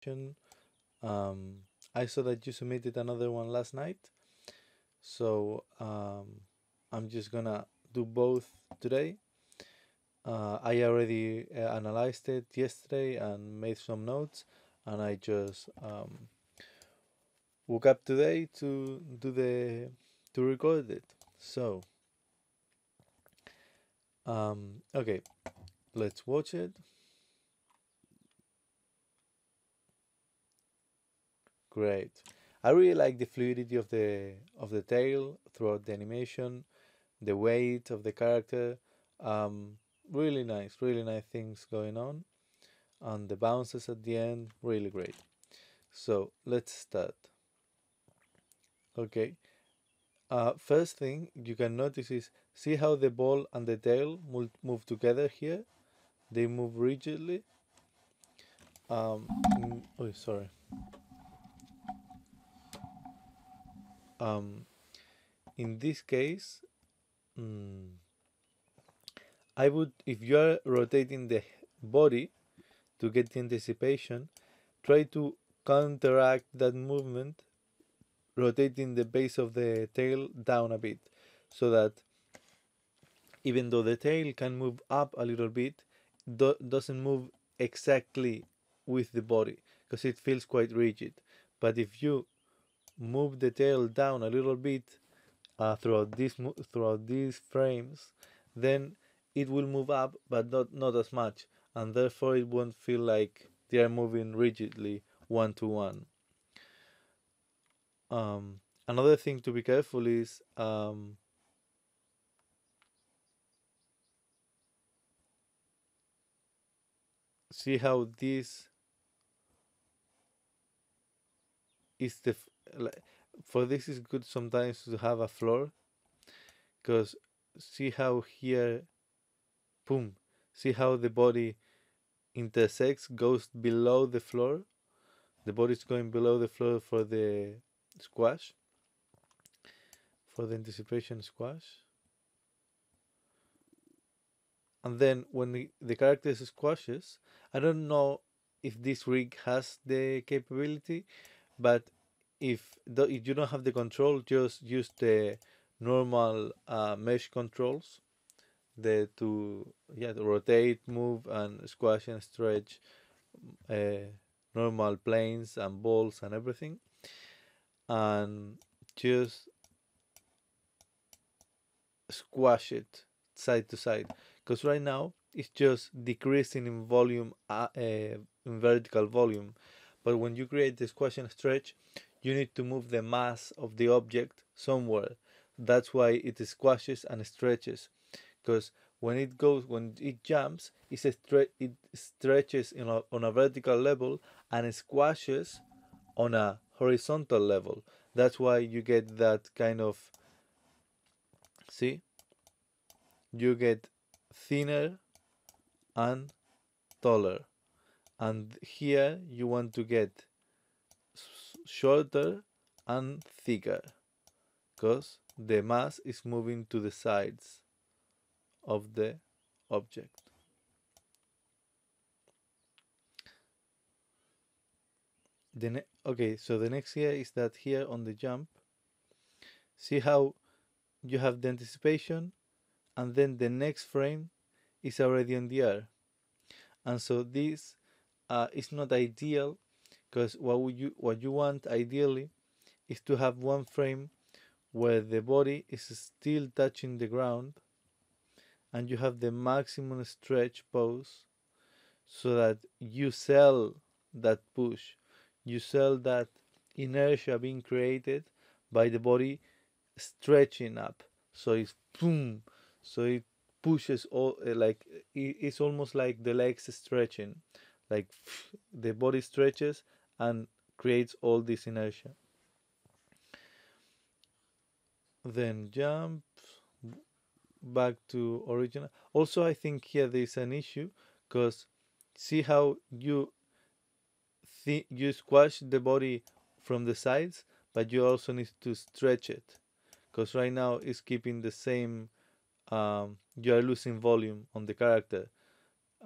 Um, I saw that you submitted another one last night, so I'm just gonna do both today. I already analyzed it yesterday and made some notes, and I just woke up today to record it. So okay, let's watch it. Great. I really like the fluidity of the tail throughout the animation, the weight of the character. Um, really nice things going on, and the bounces at the end, really great. So let's start. Okay. First thing you can notice is see how the ball and the tail move together here. They move rigidly. Oh, sorry. Um, in this case, mm, I would, if you are rotating the body to get the anticipation, try to counteract that movement, rotating the base of the tail down a bit, so that even though the tail can move up a little bit, doesn't move exactly with the body because it feels quite rigid. But if you move the tail down a little bit throughout these frames, then it will move up, but not as much, and therefore it won't feel like they are moving rigidly one to one. Another thing to be careful is see how this is for this is good sometimes to have a floor, because see how here, boom, see how the body intersects, goes below the floor. The body is going below the floor for the squash, for the anticipation squash. And then when the character squashes, I don't know if this rig has the capability, but if you don't have the control, just use the normal mesh controls, the to yeah to rotate, move, and squash and stretch uh, normal planes and balls and everything, and just squash it side to side, because right now it's just decreasing in volume, in vertical volume. But when you create the squash and stretch, you need to move the mass of the object somewhere. That's why it squashes and stretches, because when it jumps, it stretches on a vertical level and it squashes on a horizontal level. That's why you get that kind of, see, you get thinner and taller, and here you want to get shorter and thicker, because the mass is moving to the sides of the object. Okay, so the next here is that here on the jump, see how you have the anticipation, and then the next frame is already on the air, and so this is not ideal, because what you want ideally is to have one frame where the body is still touching the ground and you have the maximum stretch pose, so that you sell that push, you sell that inertia being created by the body stretching up. So it's boom, so it pushes all, like it's almost like the legs stretching, like the body stretches and creates all this inertia. Then jump back to original. Also, I think here there is an issue, because see how you squash the body from the sides, but you also need to stretch it, because right now it's keeping the same. You are losing volume on the character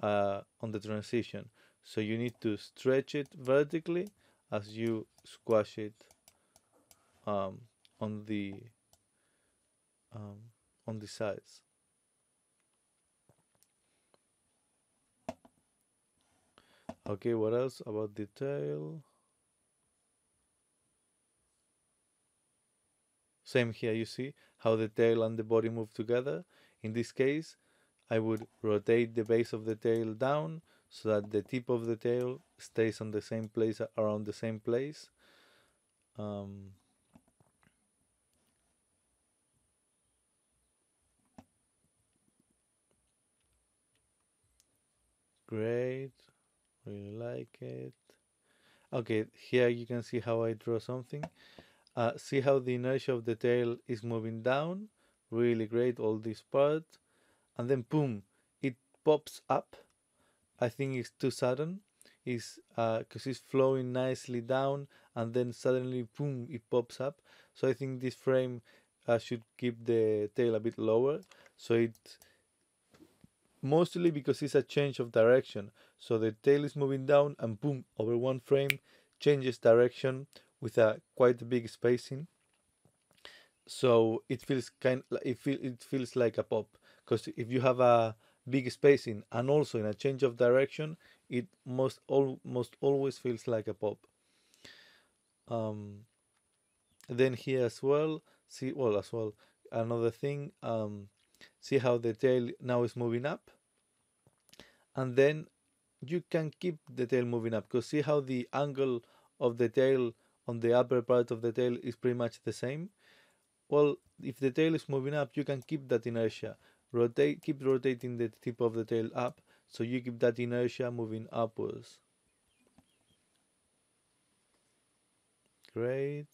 on the transition. So you need to stretch it vertically as you squash it um, on the um, on the sides. Okay, what else about the tail? Same here, you see how the tail and the body move together. In this case, I would rotate the base of the tail down so that the tip of the tail stays on the same place, around the same place. Um, Great, really like it. Okay, here you can see how I draw something. See how the inertia of the tail is moving down? Really great, all this part. And then boom, it pops up. I think it's too sudden. It's because it's flowing nicely down and then suddenly boom, it pops up. So I think this frame should keep the tail a bit lower. So it mostly because it's a change of direction. So the tail is moving down and boom, over one frame changes direction with a quite big spacing. So it feels it feels like a pop, because if you have a big spacing and also in a change of direction, it almost always feels like a pop. Um, then here as well, see, well, as well, another thing, see how the tail now is moving up, and then you can keep the tail moving up, because see how the angle of the tail on the upper part of the tail is pretty much the same. Well, if the tail is moving up, you can keep that inertia. Keep rotating the tip of the tail up, so you keep that inertia moving upwards. Great.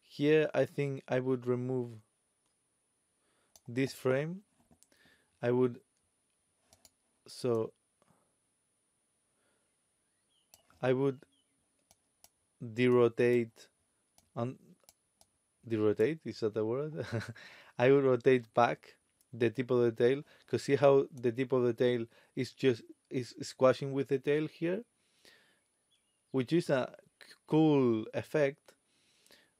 Here, I think I would remove this frame. I would, so I would derotate, and derotate, is that the word? I would rotate back the tip of the tail, because see how the tip of the tail is squashing with the tail here, which is a cool effect.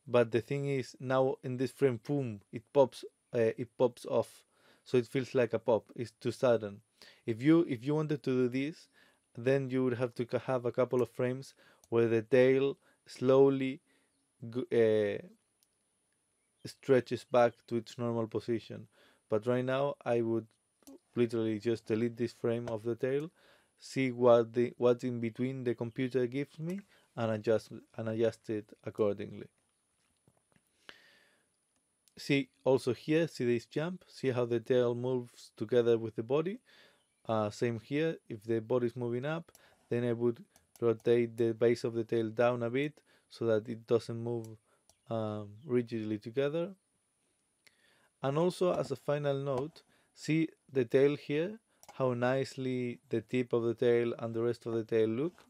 But the thing is, now in this frame, boom, it pops off, so it feels like a pop. It's too sudden. If you wanted to do this, then you would have to have a couple of frames where the tail slowly stretches back to its normal position. But right now, I would literally just delete this frame of the tail, see what's in between the computer gives me, and adjust it accordingly. See also here, see this jump, see how the tail moves together with the body. Same here, if the body is moving up, then I would rotate the base of the tail down a bit so that it doesn't move rigidly together. And also, as a final note, see the tail here, how nicely the tip of the tail and the rest of the tail look,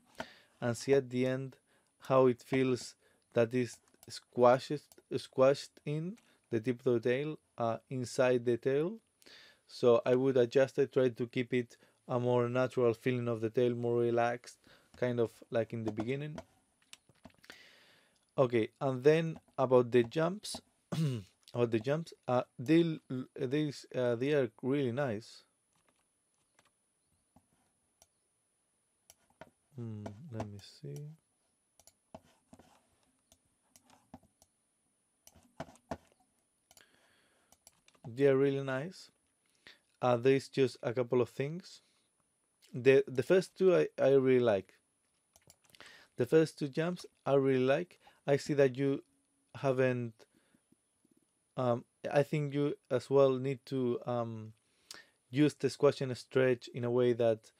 and see at the end how it feels that is squashed in the tip of the tail inside the tail. So I would adjust it, try to keep it a more natural feeling of the tail, more relaxed, kind of like in the beginning. Okay, and then about the jumps, about the jumps, they are really nice. Let me see. They are really nice. There's just a couple of things. The first two I really like. The first two jumps I really like. I see that you haven't. I think you as well need to use the squash and stretch in a way that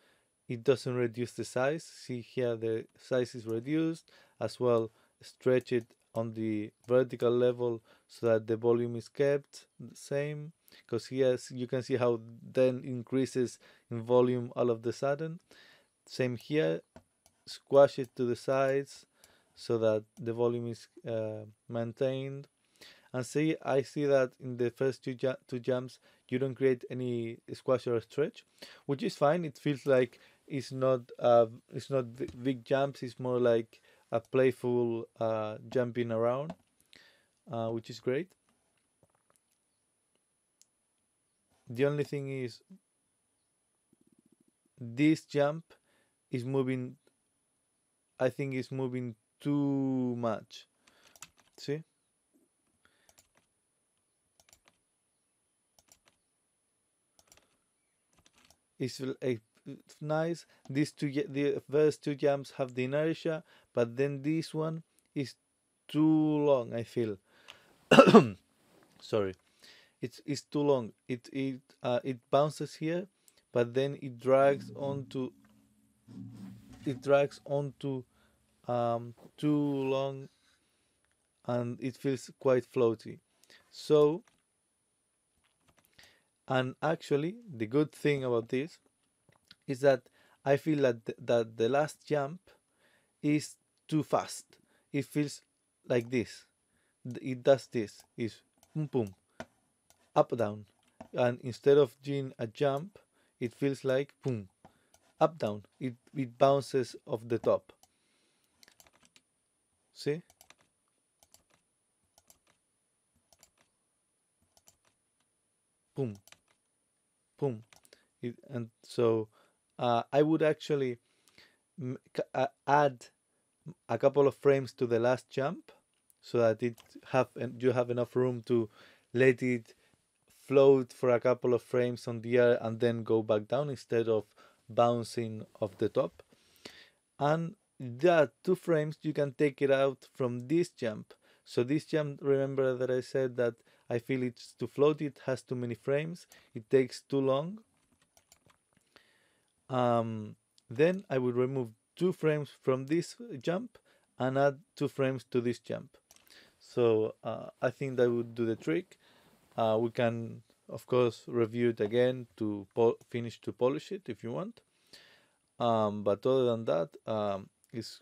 it doesn't reduce the size. See here, the size is reduced as well. Stretch it on the vertical level so that the volume is kept the same, because here you can see how then increases in volume all of the sudden. Same here, squash it to the sides so that the volume is maintained. And see, I see that in the first two jumps you don't create any squash or stretch, which is fine. It feels like it's not big jumps. It's more like a playful jumping around, which is great. The only thing is this jump is moving. I think it's moving too much. See? It's nice. These the first two jumps have the inertia, but then this one is too long. I feel. Sorry, it's too long. It bounces here, but then it drags onto too long, and it feels quite floaty. So, and actually, the good thing about this is that I feel that the last jump is too fast. It feels like this. It does this. Is boom boom, up down, and instead of doing a jump, it feels like boom, up down. It bounces off the top. See? Boom, boom. And so I would actually add a couple of frames to the last jump so that you have enough room to let it float for a couple of frames on the air and then go back down instead of bouncing off the top. And that 2 frames you can take it out from this jump. So this jump, remember that I said that I feel it's too floaty, it has too many frames, it takes too long. Then I would remove 2 frames from this jump and add 2 frames to this jump. So I think that would do the trick. We can, of course, review it again to finish to polish it if you want. But other than that, is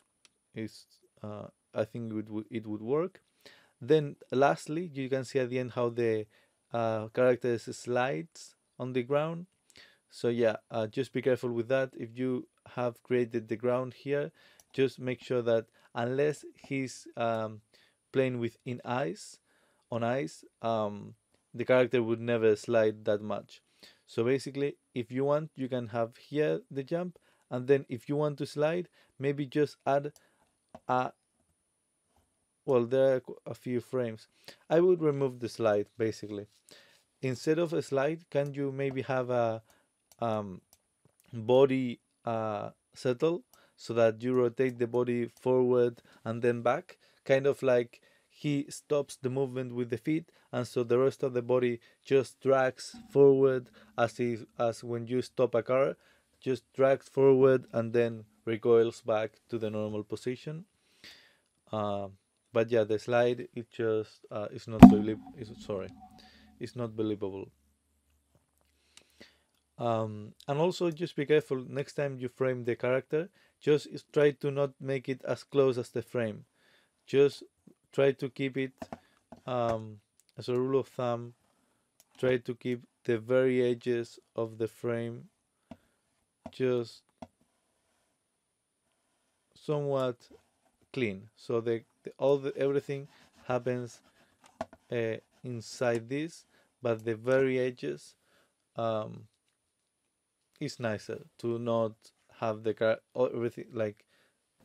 I think it would work. Then lastly, you can see at the end how the character slides on the ground. So yeah, just be careful with that. If you have created the ground here, just make sure that unless he's playing with on ice, the character would never slide that much. So basically, if you want, you can have here the jump, and then if you want to slide, maybe just add a well, there are a few frames. I would remove the slide basically. Instead of a slide, can you maybe have a um, body settle so that you rotate the body forward and then back, kind of like he stops the movement with the feet, and so the rest of the body just drags forward as when you stop a car, just drags forward and then recoils back to the normal position. Uh, but yeah, the slide it just is not sorry, it's not believable. And also just be careful next time you frame the character, just try to not make it as close as the frame. Just try to keep it, as a rule of thumb, try to keep the very edges of the frame just somewhat clean, so everything happens inside this, but the very edges, um, is nicer to not have everything like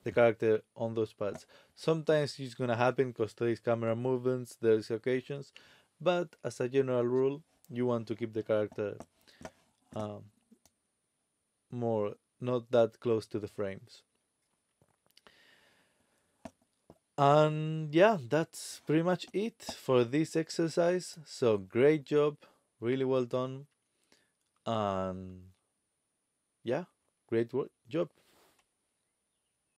the character on those parts. Sometimes it's gonna happen because there is camera movements, there is occasions, but as a general rule, you want to keep the character um, more not that close to the frames. And yeah, that's pretty much it for this exercise. So great job, really well done, and yeah, great job.